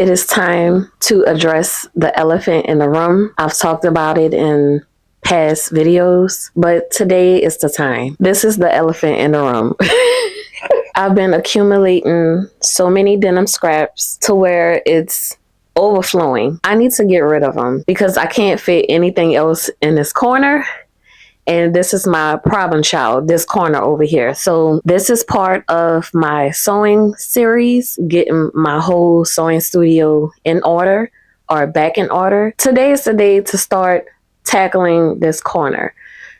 it is time to address the elephant in the room. I've talked about it in past videos, but today is the time. This is the elephant in the room. I've been accumulating so many denim scraps to where it's overflowing. I need to get rid of them because I can't fit anything else in this corner. And this is my problem child, this corner over here. So this is part of my sewing series, getting my whole sewing studio in order or back in order. Today is the day to start tackling this corner.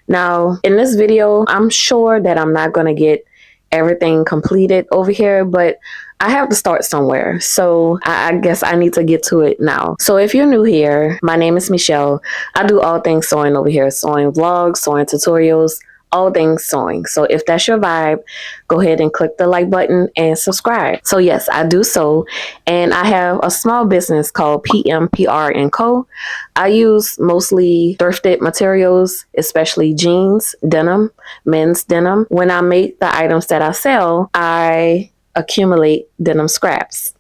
Now, in this video, I'm sure that I'm not going to get everything completed over here, but I have to start somewhere. So I guess I need to get to it now. So if you're new here, my name is Michelle. I do all things sewing over here, sewing vlogs, sewing tutorials, all things sewing. So if that's your vibe, go ahead and click the like button and subscribe. So yes, I do sew, and I have a small business called PMPR & Co. I use mostly thrifted materials, especially jeans, denim, men's denim. When I make the items that I sell, I accumulate denim scraps,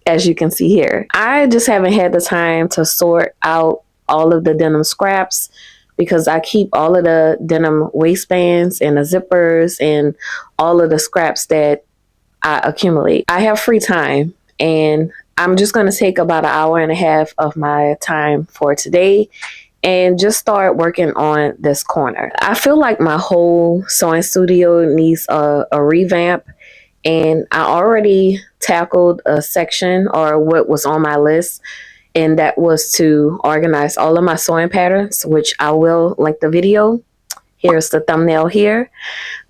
as you can see here. I just haven't had the time to sort out all of the denim scraps because I keep all of the denim waistbands and the zippers and all of the scraps that I accumulate. I have free time, and I'm just going to take about an hour and a half of my time for today and just start working on this corner. I feel like my whole sewing studio needs a revamp, and I already tackled a section, or what was on my list, and that was to organize all of my sewing patterns, which I will link the video. Here's the thumbnail here.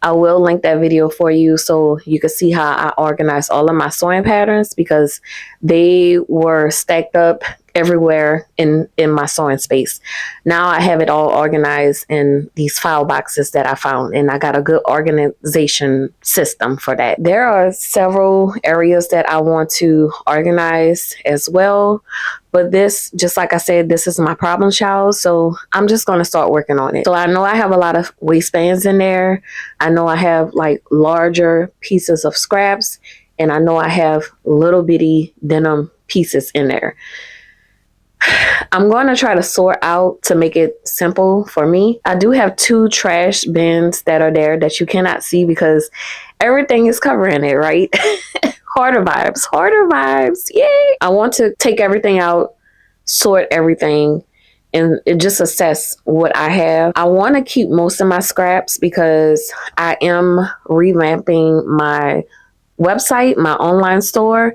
I will link that video for you so you can see how I organize all of my sewing patterns, because they were stacked up everywhere in my sewing space. Now I have it all organized in these file boxes that I found, and I got a good organization system for that. There are several areas that I want to organize as well, but this, just like I said, this is my problem child, so I'm just going to start working on it. So I know I have a lot of waistbands in there. I know I have like larger pieces of scraps, and I know I have little bitty denim pieces in there. I'm going to try to sort out to make it simple for me. I do have 2 trash bins that are there that you cannot see because everything is covering it, right? Harder vibes, yay! I want to take everything out, sort everything, and just assess what I have. I want to keep most of my scraps because I am revamping my website, my online store,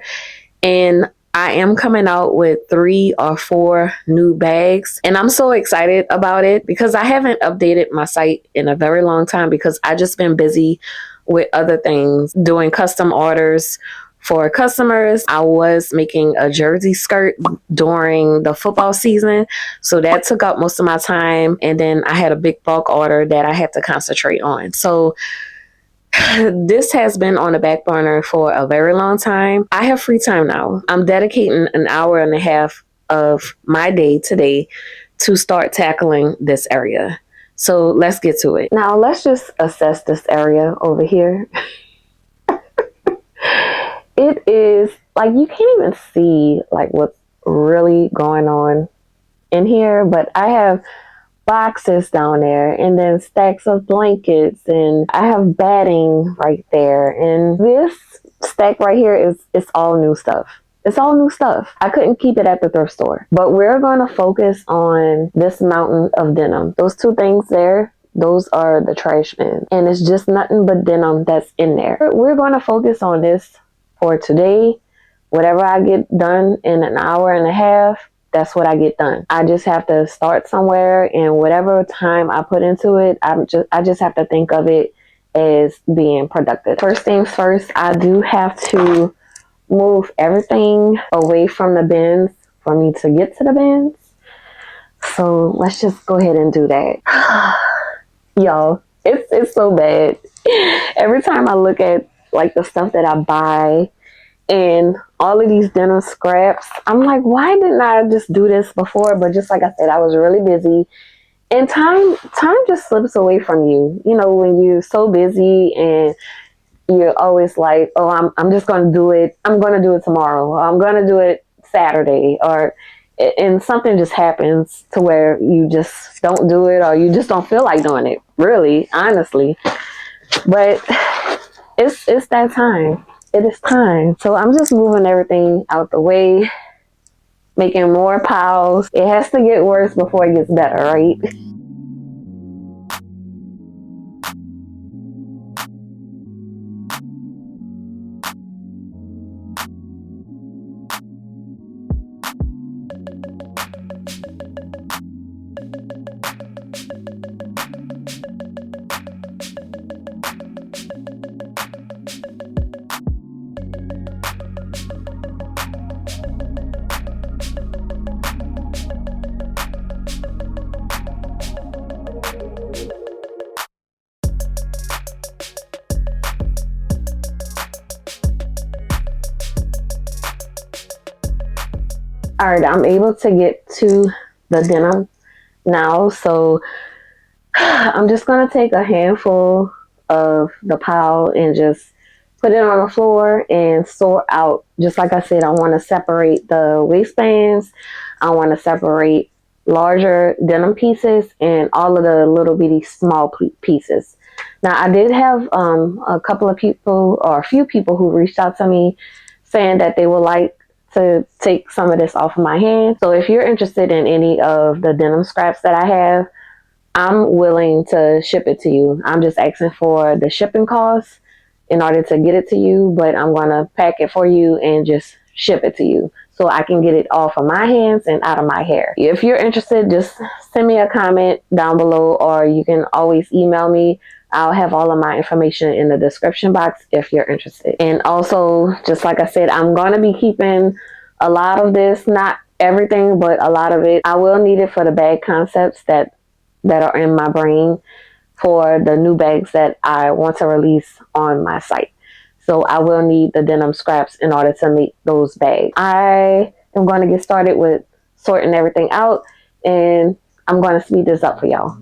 and I am coming out with 3 or 4 new bags, and I'm so excited about it because I haven't updated my site in a very long time because I just been busy with other things, doing custom orders for customers. I was making a jersey skirt during the football season, so that took up most of my time, and then I had a big bulk order that I had to concentrate on. So this has been on the back burner for a very long time. I have free time now. I'm dedicating an hour and a half of my day today to start tackling this area. So let's get to it. Now let's just assess this area over here. It is like you can't even see like what's really going on in here, but I have boxes down there, and then stacks of blankets, and I have batting right there, and this stack right here is it's all new stuff. It's all new stuff. I couldn't keep it at the thrift store, but we're going to focus on this mountain of denim. Those 2 things there, those are the trash bin, and it's just nothing but denim that's in there. We're going to focus on this for today. Whatever I get done in an hour and a half, that's what I get done. I just have to start somewhere, and whatever time I put into it, I just have to think of it as being productive. First things first, I do have to move everything away from the bins for me to get to the bins. So let's just go ahead and do that. Y'all, it's so bad. Every time I look at like the stuff that I buy and all of these denim scraps, I'm like, why didn't I just do this before? But just like I said, I was really busy, and time just slips away from you. You know, when you're so busy and you're always like, oh, I'm just going to do it. I'm going to do it tomorrow. Or I'm going to do it Saturday, or and something just happens to where you just don't do it, or you just don't feel like doing it, really, honestly. But it's that time. It is time. So I'm just moving everything out the way, making more piles. It has to get worse before it gets better, right? All right, I'm able to get to the denim now. So I'm just going to take a handful of the pile and just put it on the floor and sort out. Just like I said, I want to separate the waistbands. I want to separate larger denim pieces and all of the little bitty small pieces. Now, I did have a couple of people, or a few people, who reached out to me saying that they would like to take some of this off of my hands. So if you're interested in any of the denim scraps that I have, I'm willing to ship it to you. I'm just asking for the shipping costs in order to get it to you, but I'm going to pack it for you and just ship it to you so I can get it off of my hands and out of my hair. If you're interested, just send me a comment down below, or you can always email me. I'll have all of my information in the description box if you're interested. And also, just like I said, I'm going to be keeping a lot of this, not everything, but a lot of it. I will need it for the bag concepts that are in my brain for the new bags that I want to release on my site. So I will need the denim scraps in order to make those bags. I am going to get started with sorting everything out, and I'm going to speed this up for y'all.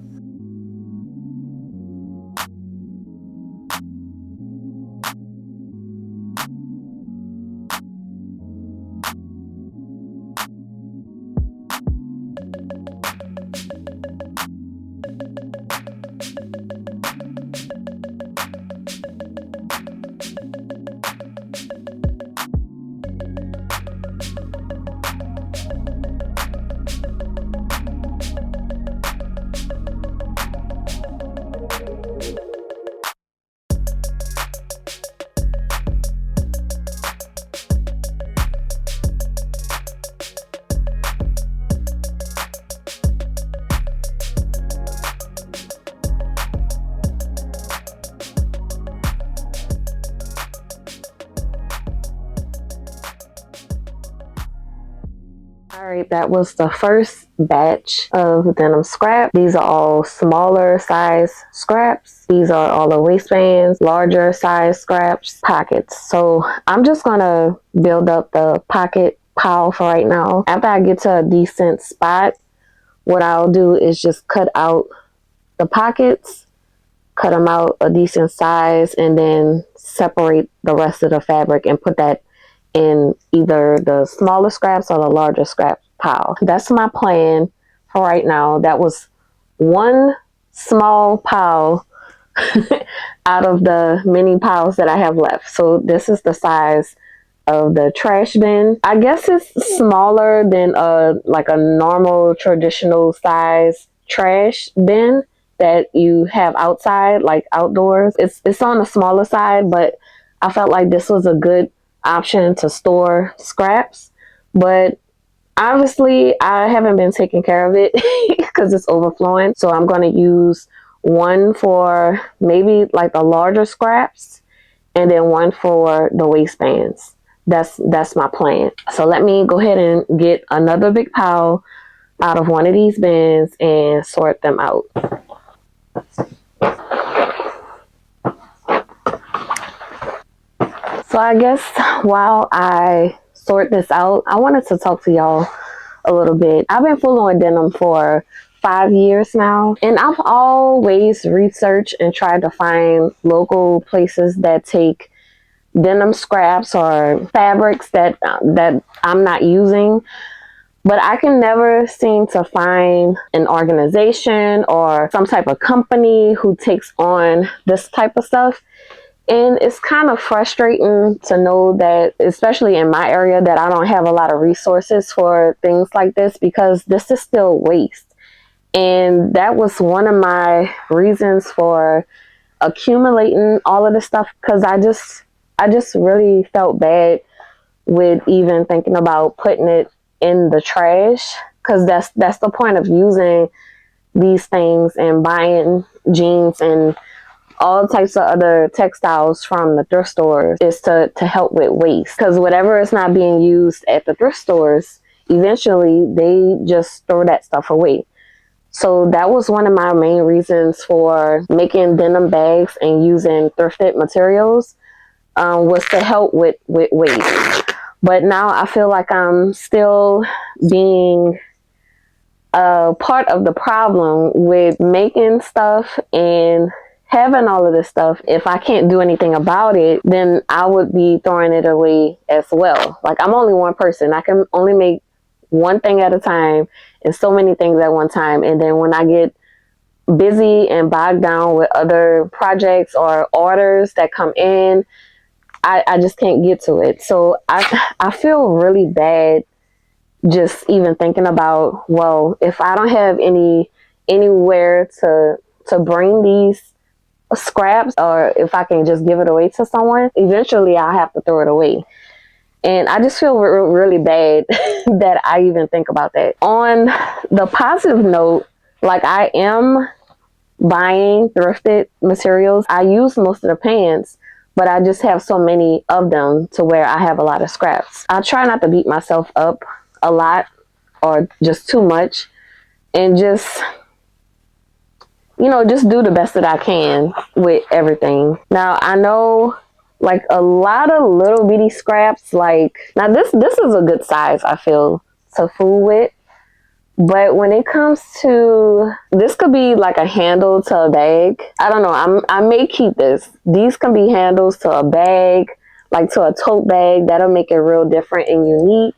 All right, that was the first batch of denim scrap. These are all smaller size scraps. These are all the waistbands, larger size scraps, pockets. So I'm just gonna build up the pocket pile for right now. After I get to a decent spot, what I'll do is just cut out the pockets, cut them out a decent size, and then separate the rest of the fabric and put that in either the smaller scraps or the larger scrap pile. That's my plan for right now. That was one small pile out of the many piles that I have left. So this is the size of the trash bin. I guess it's smaller than like a normal traditional size trash bin that you have outside, like outdoors. It's on the smaller side, but I felt like this was a good option to store scraps. But obviously I haven't been taking care of it because it's overflowing. So I'm going to use one for maybe like the larger scraps and then one for the waistbands. That's my plan. So let me go ahead and get another big pile out of one of these bins and sort them out. So I guess while I sort this out, I wanted to talk to y'all a little bit. I've been fooling with denim for 5 years now, and I've always researched and tried to find local places that take denim scraps or fabrics that I'm not using. But I can never seem to find an organization or some type of company who takes on this type of stuff. And it's kind of frustrating to know that, especially in my area, that I don't have a lot of resources for things like this, because this is still waste. And that was one of my reasons for accumulating all of this stuff, because I just really felt bad with even thinking about putting it in the trash, because that's the point of using these things and buying jeans and all types of other textiles from the thrift stores, is to help with waste. Because whatever is not being used at the thrift stores, eventually they just throw that stuff away. So that was one of my main reasons for making denim bags and using thrifted materials, was to help with waste. But now I feel like I'm still being a part of the problem with making stuff and having all of this stuff. If I can't do anything about it, then I would be throwing it away as well. Like, I'm only one person. I can only make one thing at a time and so many things at one time. And then when I get busy and bogged down with other projects or orders that come in, I just can't get to it. So I feel really bad just even thinking about, well, if I don't have anywhere to bring these scraps, or if I can just give it away to someone, eventually I'll have to throw it away. And I just feel really bad that I even think about that. On the positive note, like, I am buying thrifted materials. I use most of the pants, but I just have so many of them to where I have a lot of scraps. I try not to beat myself up a lot or just too much, and just, just do the best that I can with everything. Now, I know, like, a lot of little bitty scraps, like, now this is a good size, I feel, to fool with. But when it comes to, this could be like a handle to a bag. I don't know. I may keep this. These can be handles to a bag, like to a tote bag. That'll make it real different and unique.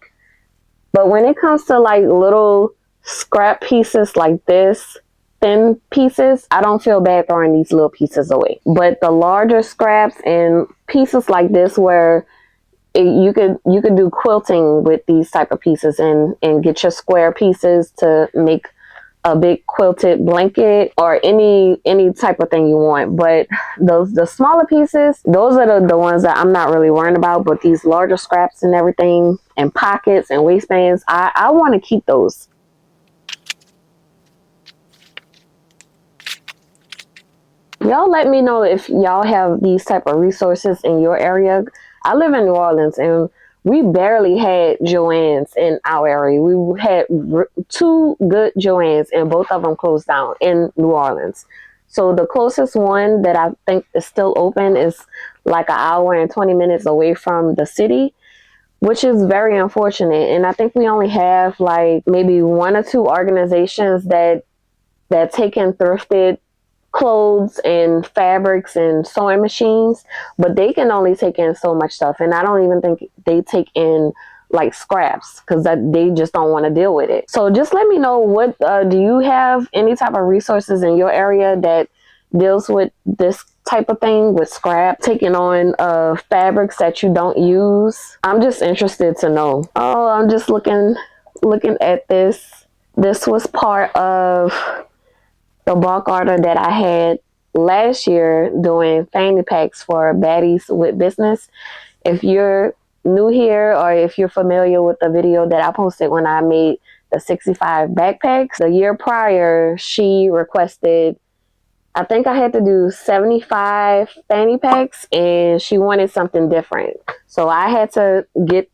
But when it comes to like little scrap pieces like this, thin pieces, I don't feel bad throwing these little pieces away. But the larger scraps and pieces like this, where you could do quilting with these type of pieces, and get your square pieces to make a big quilted blanket or any type of thing you want. But the smaller pieces, those are the ones that I'm not really worrying about. But these larger scraps and everything, and pockets and waistbands, I want to keep those. Y'all let me know if y'all have these type of resources in your area. I live in New Orleans, and we barely had Joann's in our area. We had two good Joann's, and both of them closed down in New Orleans. So the closest one that I think is still open is like an hour and 20 minutes away from the city, which is very unfortunate. And I think we only have like maybe one or two organizations that take in thrifted clothes and fabrics and sewing machines, but they can only take in so much stuff. And I don't even think they take in like scraps, because they just don't want to deal with it. So just let me know, what do you have any type of resources in your area that deals with this type of thing, with scrap, taking on fabrics that you don't use? I'm just interested to know. Oh, I'm just looking at this. This was part of the bulk order that I had last year doing fanny packs for Baddies with Business. If you're new here, or if you're familiar with the video that I posted when I made the 65 backpacks, the year prior, she requested, I think I had to do 75 fanny packs, and she wanted something different. So I had to get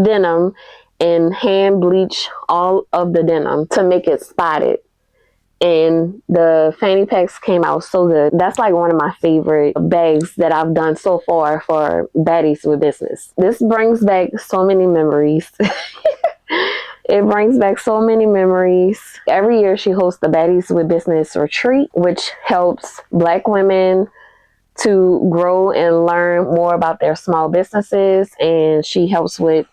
denim and hand bleach all of the denim to make it spotted. And the fanny packs came out so good. That's like one of my favorite bags that I've done so far for Baddies with Business. This brings back so many memories. It brings back so many memories. Every year she hosts the Baddies with Business retreat, which helps Black women to grow and learn more about their small businesses, and she helps with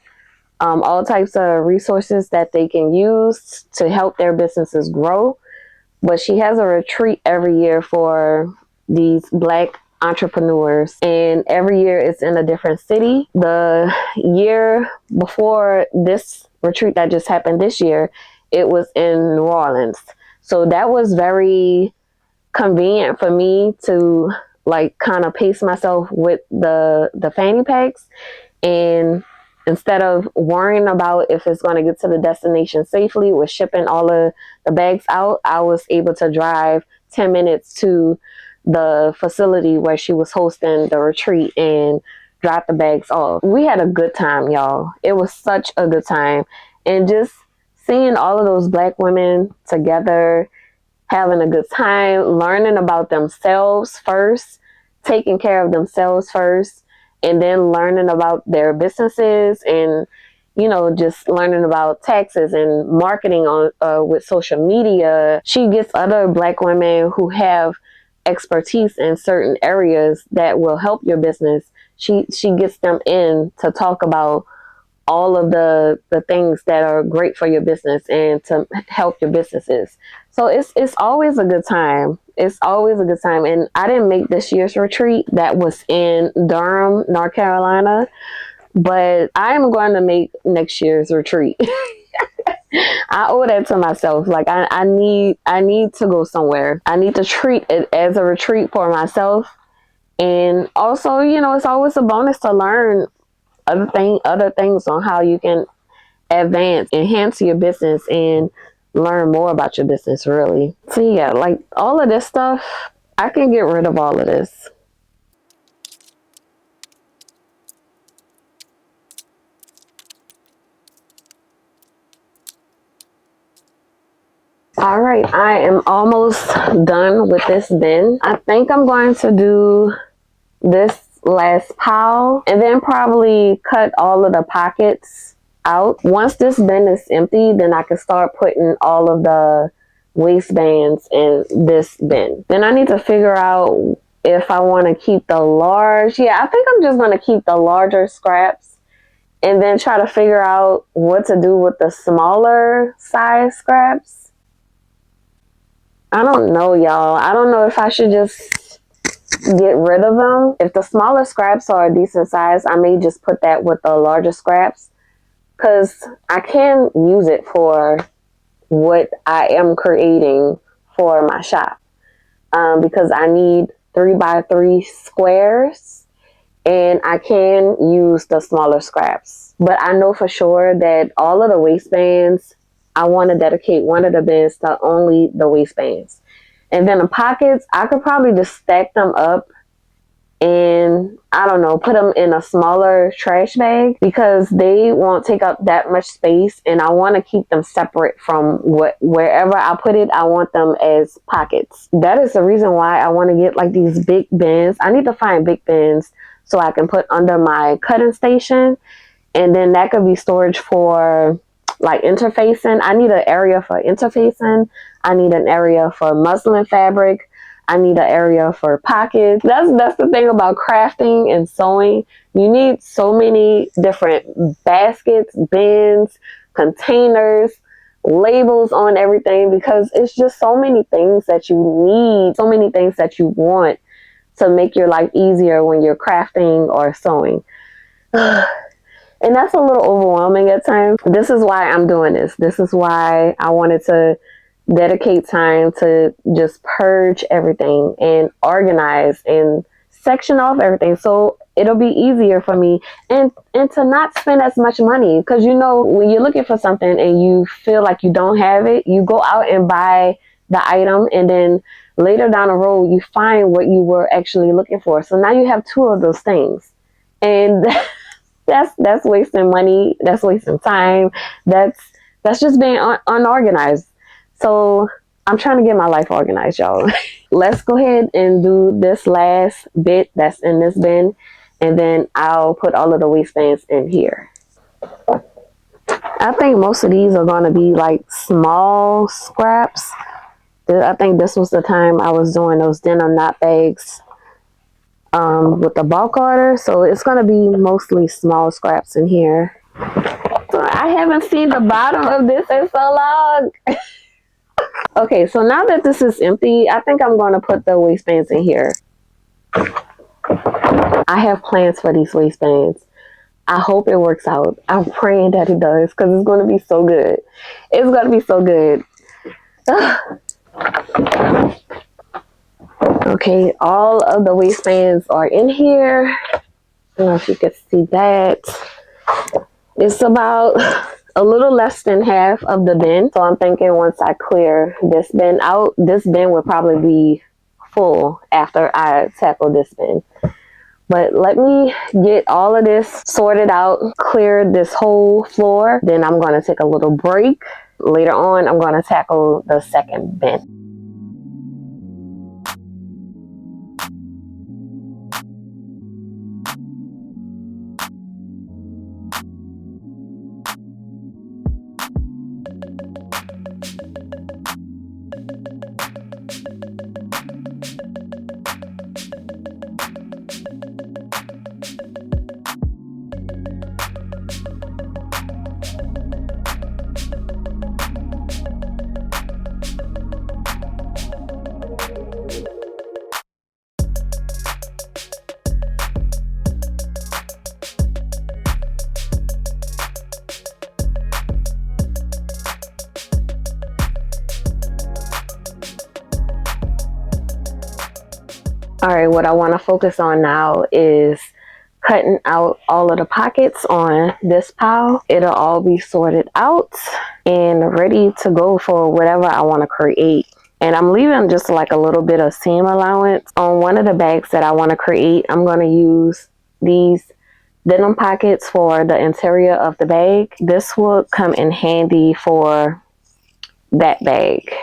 all types of resources that they can use to help their businesses grow. But she has a retreat every year for these Black entrepreneurs, and every year it's in a different city. The year before this retreat that just happened this year, it was in New Orleans. So that was very convenient for me to like kind of pace myself with the fanny packs, and instead of worrying about if it's going to get to the destination safely with shipping all of the bags out, I was able to drive 10 minutes to the facility where she was hosting the retreat and drop the bags off. We had a good time, y'all. It was such a good time. And just seeing all of those Black women together, having a good time, learning about themselves first, taking care of themselves first, and then learning about their businesses, and just learning about taxes and marketing on with social media. She gets other Black women who have expertise in certain areas that will help your business. She gets them in to talk about all of the things that are great for your business and to help your businesses. So it's always a good time. It's always a good time. And I didn't make this year's retreat that was in Durham, North Carolina, but I am going to make next year's retreat. I owe that to myself. Like I need to go somewhere. I need to treat it as a retreat for myself. And also, it's always a bonus to learn other things on how you can enhance your business and learn more about your business, really. So yeah, like all of this stuff, I can get rid of all of this. All right, I am almost done with this bin. I think I'm going to do this last pile and then probably cut all of the pockets out. Once this bin is empty, then I can start putting all of the waistbands in this bin. Then I need to figure out if I want to keep the large. Yeah, I think I'm just going to keep the larger scraps and then try to figure out what to do with the smaller size scraps. I don't know, y'all. I don't know if I should just get rid of them. If the smaller scraps are a decent size, I may just put that with the larger scraps, because I can use it for what I am creating for my shop, because I need 3x3 squares and I can use the smaller scraps. But I know for sure that all of the waistbands, I want to dedicate one of the bins to only the waistbands. And then the pockets, I could probably just stack them up and, I don't know, put them in a smaller trash bag, because they won't take up that much space, and I want to keep them separate from wherever I put it. I want them as pockets. That is the reason why I want to get like these big bins. I need to find big bins so I can put under my cutting station, and then that could be storage for like interfacing. I need an area for interfacing. I need an area for muslin fabric. I need an area for pockets. That's the thing about crafting and sewing. You need so many different baskets, bins, containers, labels on everything, because it's just so many things that you need, so many things that you want to make your life easier when you're crafting or sewing. And that's a little overwhelming at times. This is why I'm doing this. This is why I wanted to dedicate time to just purge everything and organize and section off everything, so it'll be easier for me and to not spend as much money. Because when you're looking for something and you feel like you don't have it, you go out and buy the item, and then later down the road you find what you were actually looking for. So now you have two of those things, and that's wasting money, that's wasting time, that's just being unorganized. So I'm trying to get my life organized, y'all. Let's go ahead and do this last bit that's in this bin, and then I'll put all of the waistbands in here. I think most of these are going to be like small scraps. I think this was the time I was doing those denim knot bags. with the bulk order. So it's going to be mostly small scraps in here. So I haven't seen the bottom of this in so long. Okay, so now that this is empty, I think I'm going to put the waistbands in here. I have plans for these waistbands. I hope it works out. I'm praying that it does because it's going to be so good. It's going to be so good. Okay, all of the waistbands are in here. I don't know if you can see that. It's about a little less than half of the bin. So I'm thinking once I clear this bin out, this bin will probably be full after I tackle this bin. But let me get all of this sorted out, clear this whole floor. Then I'm going to take a little break. Later on, I'm going to tackle the second bin. All right, what I want to focus on now is cutting out all of the pockets on this pile. It'll all be sorted out and ready to go for whatever I want to create. And I'm leaving just like a little bit of seam allowance. On one of the bags that I want to create, I'm going to use these denim pockets for the interior of the bag. This will come in handy for that bag.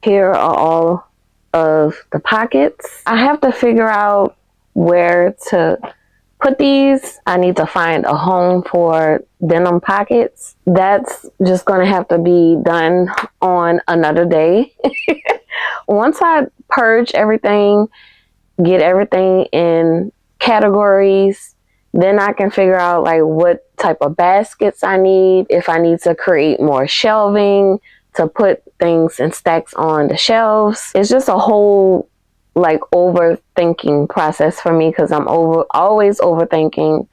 Here are all of the pockets. I have to figure out where to put these. I need to find a home for denim pockets. That's just going to have to be done on another day. Once I purge everything, get everything in categories, then I can figure out like what type of baskets I need, if I need to create more shelving to put things in stacks on the shelves. It's just a whole like overthinking process for me because I'm always overthinking,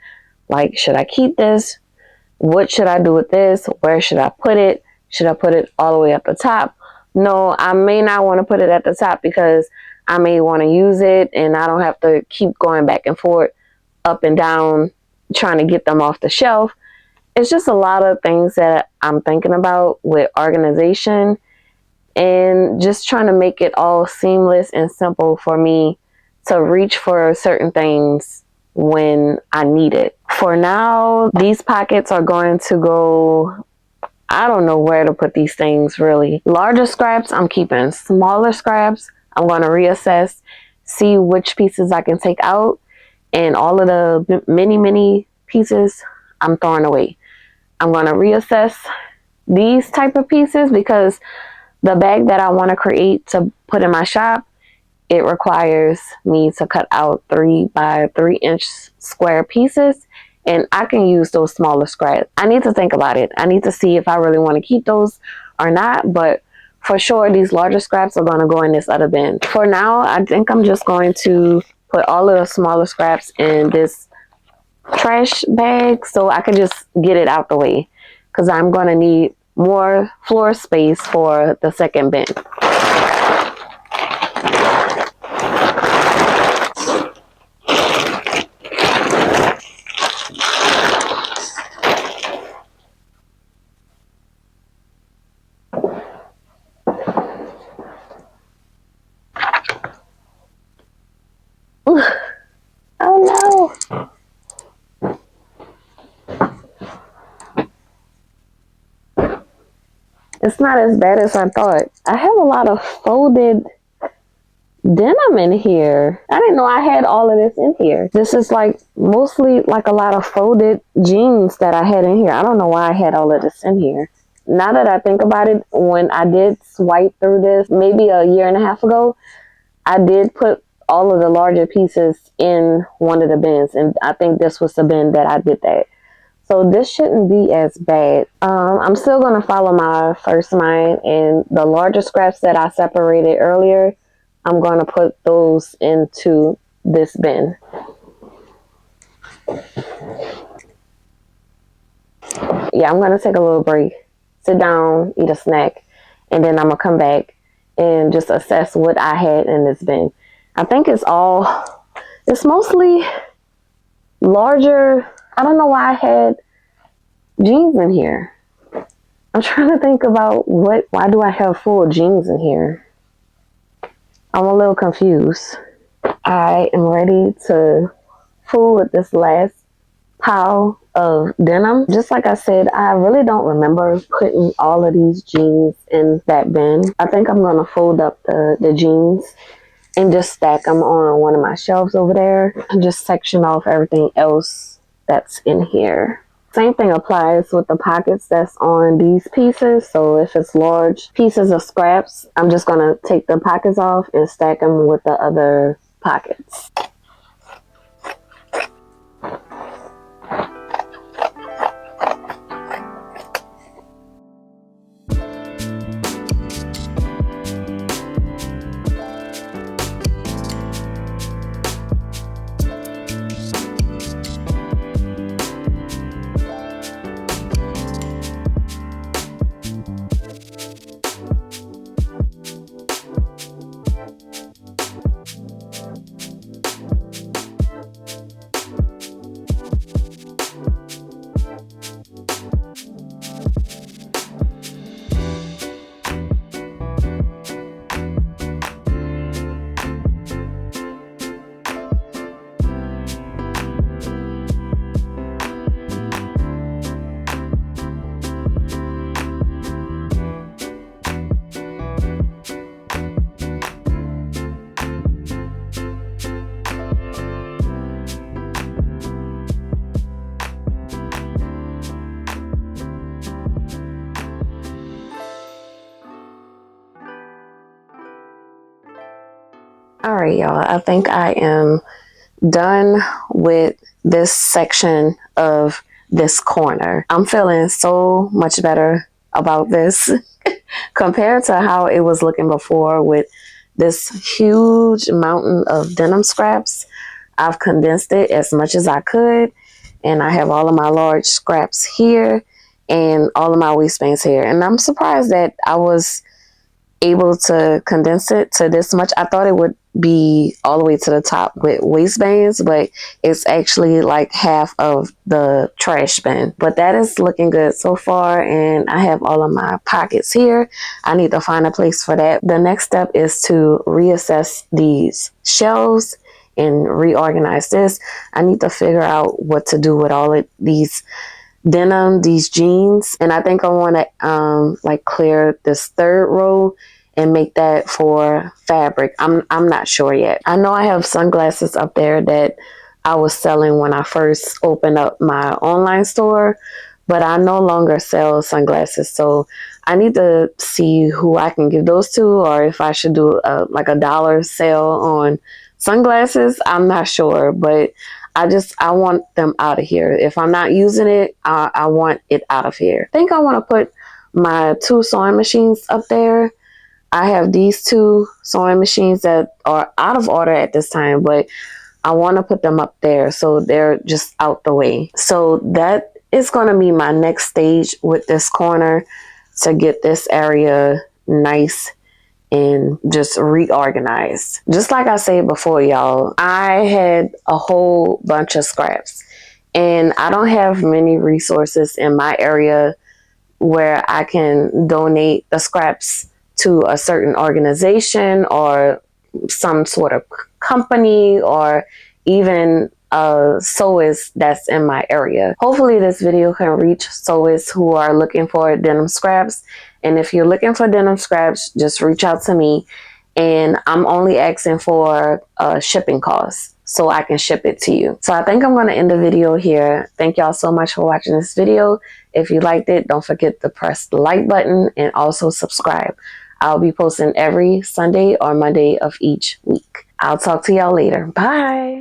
like, should I keep this? What should I do with this? Where should I put it? Should I put it all the way at the top? No, I may not want to put it at the top because I may want to use it and I don't have to keep going back and forth, up and down, trying to get them off the shelf. It's just a lot of things that I'm thinking about with organization and just trying to make it all seamless and simple for me to reach for certain things when I need it. For now, these pockets are going to go, I don't know where to put these things really. Larger scraps, I'm keeping. Smaller scraps, I'm going to reassess, see which pieces I can take out, and all of the mini pieces I'm throwing away. I'm going to reassess these type of pieces because the bag that I want to create to put in my shop, it requires me to cut out 3 by 3 inch square pieces, and I can use those smaller scraps. I need to think about it. I need to see if I really want to keep those or not, but for sure these larger scraps are going to go in this other bin. For now, I think I'm just going to put all of the smaller scraps in this trash bag so I can just get it out the way because I'm going to need more floor space for the second bin. Oh no! It's not as bad as I thought. I have a lot of folded denim in here. I didn't know I had all of this in here. This is like mostly like a lot of folded jeans that I had in here. I don't know why I had all of this in here. Now that I think about it, when I did swipe through this maybe a year and a half ago, I did put all of the larger pieces in one of the bins, and I think this was the bin that I did that. So this shouldn't be as bad. I'm still going to follow my first mind, and the larger scraps that I separated earlier, I'm going to put those into this bin. Yeah, I'm going to take a little break, sit down, eat a snack, and then I'm going to come back and just assess what I had in this bin. I think it's mostly larger. I don't know why I had jeans in here. I'm trying to think about why do I have full jeans in here? I'm a little confused. I am ready to fool with this last pile of denim. Just like I said, I really don't remember putting all of these jeans in that bin. I think I'm going to fold up the jeans and just stack them on one of my shelves over there and just section off everything else that's in here. Same thing applies with the pockets that's on these pieces. So if it's large pieces of scraps, I'm just going to take the pockets off and stack them with the other pockets. All right, y'all. I think I am done with this section of this corner. I'm feeling so much better about this compared to how it was looking before with this huge mountain of denim scraps. I've condensed it as much as I could, and I have all of my large scraps here and all of my waistbands here. And I'm surprised that I was able to condense it to this much. I thought it would be all the way to the top with waistbands, but it's actually like half of the trash bin. But that is looking good so far, and I have all of my pockets here. I need to find a place for that. The next step is to reassess these shelves and reorganize this. I need to figure out what to do with all of these denim, these jeans, and I think I want to like clear this third row and make that for fabric. I'm not sure yet. I know I have sunglasses up there that I was selling when I first opened up my online store, but I no longer sell sunglasses. So I need to see who I can give those to, or if I should do like a dollar sale on sunglasses. I'm not sure, but I want them out of here. If I'm not using it, I want it out of here. I think I want to put my 2 sewing machines up there. I have these 2 sewing machines that are out of order at this time, but I want to put them up there so they're just out the way. So that is going to be my next stage with this corner, to get this area nice and just reorganized. Just like I said before, y'all, I had a whole bunch of scraps, and I don't have many resources in my area where I can donate the scraps to a certain organization or some sort of company, or even a sewist that's in my area. Hopefully this video can reach sewists who are looking for denim scraps. And if you're looking for denim scraps, just reach out to me and I'm only asking for shipping costs so I can ship it to you. So I think I'm going to end the video here. Thank y'all so much for watching this video. If you liked it, don't forget to press the like button and also subscribe. I'll be posting every Sunday or Monday of each week. I'll talk to y'all later. Bye.